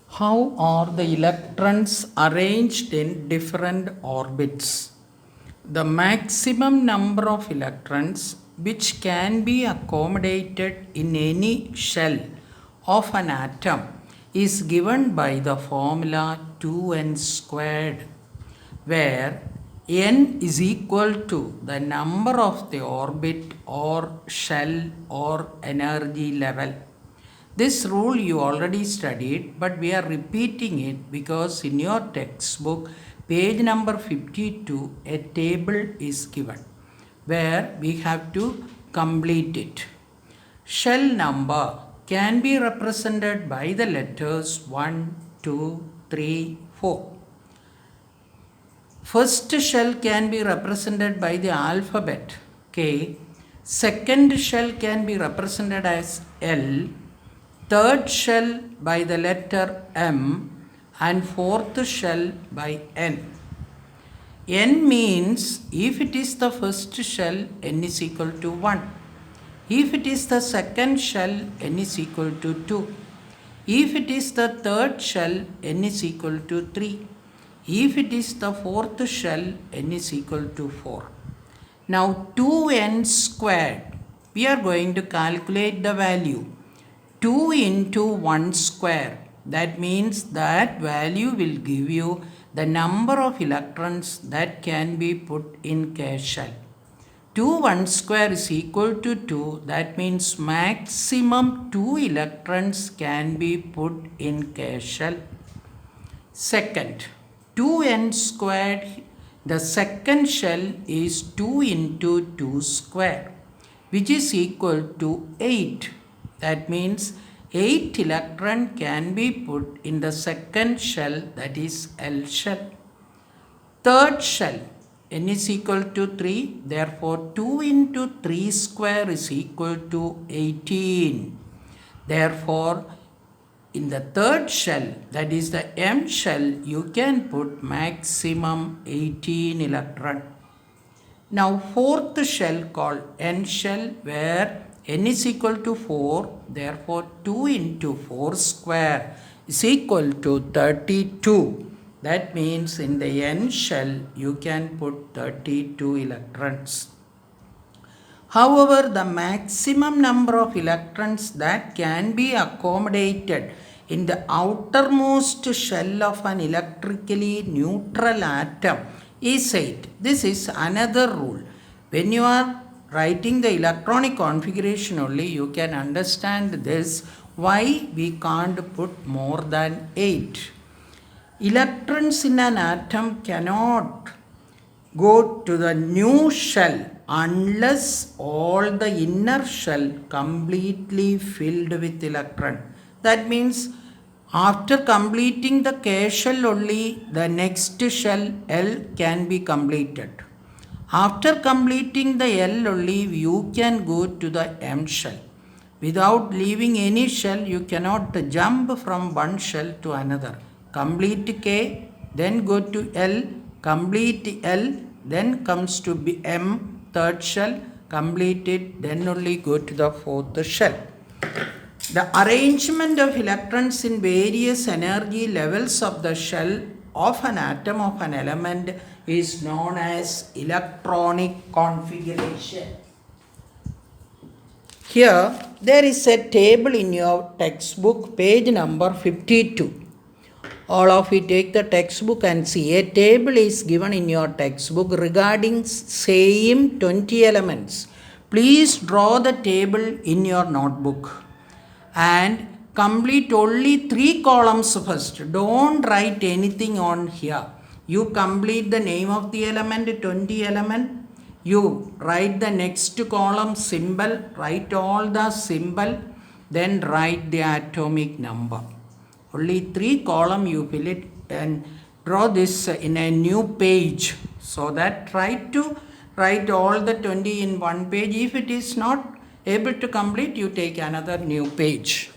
How are the electrons arranged in different orbits? The maximum number of electrons which can be accommodated in any shell of an atom is given by the formula 2n squared, where n is equal to the number of the orbit or shell or energy level. This rule you already studied, but we are repeating it because in your textbook, page number 52, a table is given where we have to complete it. Shell number can be represented by the letters 1, 2, 3, 4. First shell can be represented by the alphabet K. Second shell can be represented as L. Third shell by the letter M, and fourth shell by N. N means if it is the first shell, N is equal to 1. If it is the second shell, N is equal to 2. If it is the third shell, N is equal to 3. If it is the fourth shell, N is equal to 4. Now 2n squared, we are going to calculate the value. 2 into 1 square, that means that value will give you the number of electrons that can be put in K shell. 2 1 square is equal to 2, that means maximum 2 electrons can be put in K shell. Second, 2n squared, the second shell is 2 into 2 square, which is equal to 8. That means 8 electron can be put in the second shell, that is L shell. Third shell, n is equal to 3, therefore 2 into 3 square is equal to 18. Therefore, in the third shell, that is the M shell, you can put maximum 18 electron. Now fourth shell called N shell, where n is equal to 4, therefore 2 into 4 square is equal to 32. That means in the N shell you can put 32 electrons. However, the maximum number of electrons that can be accommodated in the outermost shell of an electrically neutral atom is 8. This is another rule. When you are writing the electronic configuration only, you can understand this, why we can't put more than 8. Electrons in an atom cannot go to the new shell unless all the inner shell completely filled with electron. That means after completing the K shell only, the next shell L can be completed. After completing the L only, you can go to the M shell. Without leaving any shell, you cannot jump from one shell to another. Complete K, then go to L, complete L, then comes to M, third shell, complete it, then only go to the fourth shell. The arrangement of electrons in various energy levels of the shell of an atom of an element is known as electronic configuration. Here there is a table in your textbook, page number 52. All of you take the textbook and see. A table is given in your textbook regarding same 20 elements. Please draw the table in your notebook and complete only 3 columns first. Don't write anything on here. You complete the name of the element, 20 element. You write the next column symbol, write all the symbol, then write the atomic number. Only 3 column you fill it and draw this in a new page. So that try to write all the 20 in one page. If it is not able to complete, you take another new page.